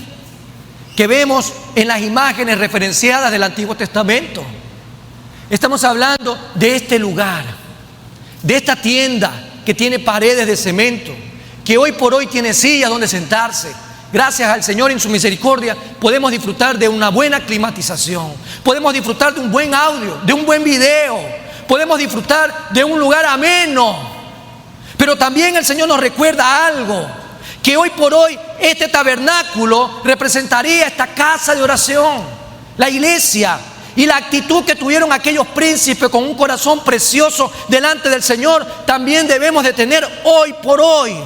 que vemos en las imágenes referenciadas del Antiguo Testamento. Estamos hablando de este lugar, de esta tienda que tiene paredes de cemento, que hoy por hoy tiene sillas donde sentarse. Gracias al Señor en su misericordia podemos disfrutar de una buena climatización, podemos disfrutar de un buen audio, de un buen video, podemos disfrutar de un lugar ameno. Pero también el Señor nos recuerda algo, que hoy por hoy este tabernáculo representaría esta casa de oración, la iglesia, y la actitud que tuvieron aquellos príncipes con un corazón precioso delante del Señor, también debemos de tener hoy por hoy.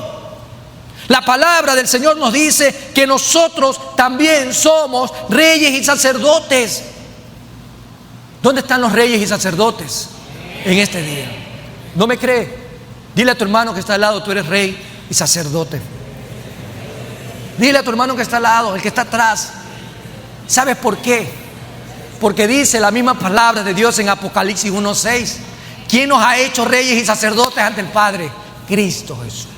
La palabra del Señor nos dice que nosotros también somos reyes y sacerdotes. ¿Dónde están los reyes y sacerdotes en este día? ¿No me cree? Dile a tu hermano que está al lado, tú eres rey y sacerdote. Dile a tu hermano que está al lado, el que está atrás. ¿Sabes por qué? Porque dice la misma palabra de Dios en Apocalipsis 1:6. ¿Quién nos ha hecho reyes y sacerdotes ante el Padre? Cristo Jesús.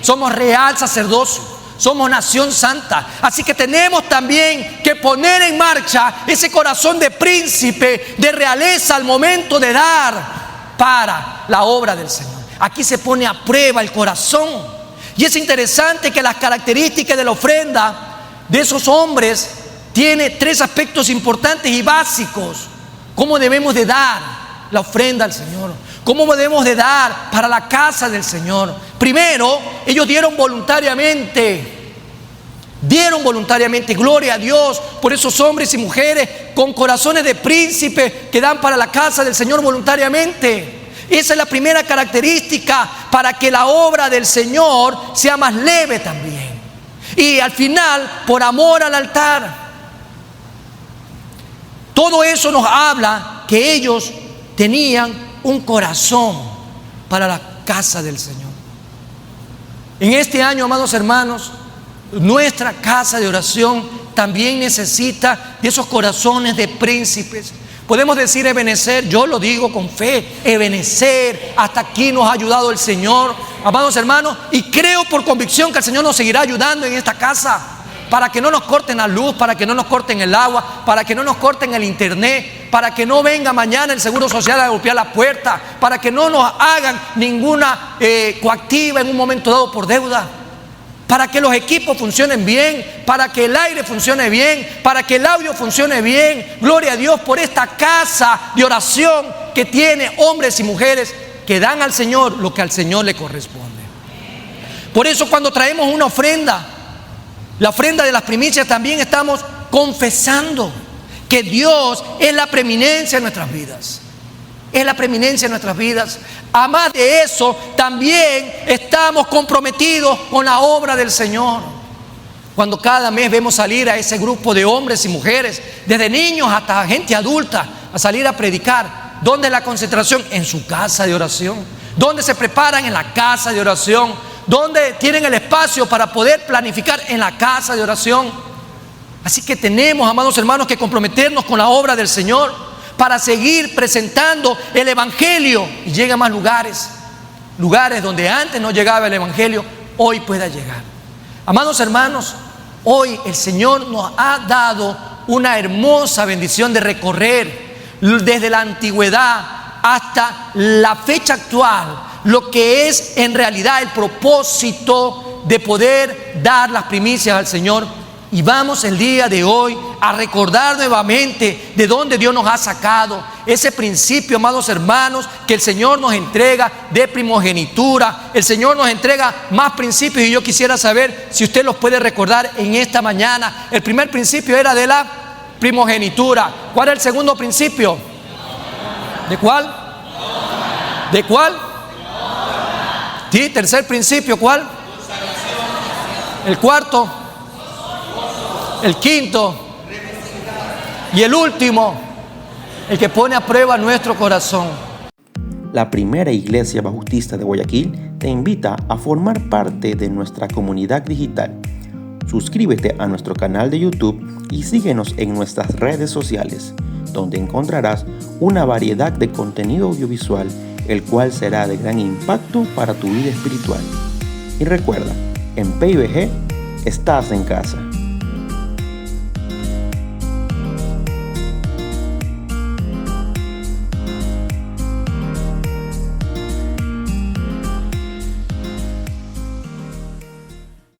Somos real sacerdocio, somos nación santa. Así que tenemos también que poner en marcha ese corazón de príncipe, de realeza al momento de dar para la obra del Señor. Aquí se pone a prueba el corazón. Y es interesante que las características de la ofrenda de esos hombres tiene 3 aspectos importantes y básicos. ¿Cómo debemos de dar la ofrenda al Señor? ¿Cómo debemos de dar para la casa del Señor? Primero, ellos dieron voluntariamente. Gloria a Dios por esos hombres y mujeres con corazones de príncipe que dan para la casa del Señor voluntariamente. Esa es la primera característica para que la obra del Señor sea más leve también. Y al final, por amor al altar. Todo eso nos habla que ellos tenían un corazón para la casa del Señor. En este año, amados hermanos, nuestra casa de oración también necesita de esos corazones de príncipes. Podemos decir Ebenecer, yo lo digo con fe, Ebenecer, hasta aquí nos ha ayudado el Señor, amados hermanos, y creo por convicción que el Señor nos seguirá ayudando en esta casa. Para que no nos corten la luz, para que no nos corten el agua, para que no nos corten el internet, para que no venga mañana el Seguro Social a golpear la puerta, para que no nos hagan ninguna coactiva en un momento dado por deuda, para que los equipos funcionen bien, para que el aire funcione bien, para que el audio funcione bien. Gloria a Dios por esta casa de oración que tiene hombres y mujeres que dan al Señor lo que al Señor le corresponde. Por eso cuando traemos una ofrenda, la ofrenda de las primicias, también estamos confesando que Dios es la preeminencia en nuestras vidas. Es la preeminencia en nuestras vidas. Además de eso, también estamos comprometidos con la obra del Señor. Cuando cada mes vemos salir a ese grupo de hombres y mujeres, desde niños hasta gente adulta, a salir a predicar. ¿Dónde es la concentración? En su casa de oración. ¿Dónde se preparan? En la casa de oración. ¿Dónde tienen el espacio para poder planificar? En la casa de oración. Así que tenemos, amados hermanos, que comprometernos con la obra del Señor para seguir presentando el Evangelio y llegue a más lugares donde antes no llegaba el Evangelio, hoy pueda llegar. Amados hermanos, hoy el Señor nos ha dado una hermosa bendición de recorrer desde la antigüedad hasta la fecha actual lo que es en realidad el propósito de poder dar las primicias al Señor. Y vamos el día de hoy a recordar nuevamente de dónde Dios nos ha sacado. Ese principio, amados hermanos, que el Señor nos entrega de primogenitura. El Señor nos entrega más principios y yo quisiera saber si usted los puede recordar en esta mañana. El primer principio era de la primogenitura. ¿Cuál es el segundo principio? ¿De cuál? ¿De cuál? Sí, tercer principio, ¿cuál? El cuarto, el quinto y el último, el que pone a prueba nuestro corazón. La Primera Iglesia Bautista de Guayaquil te invita a formar parte de nuestra comunidad digital. Suscríbete a nuestro canal de YouTube y síguenos en nuestras redes sociales, donde encontrarás una variedad de contenido audiovisual, el cual será de gran impacto para tu vida espiritual. Y recuerda, en PIBG estás en casa.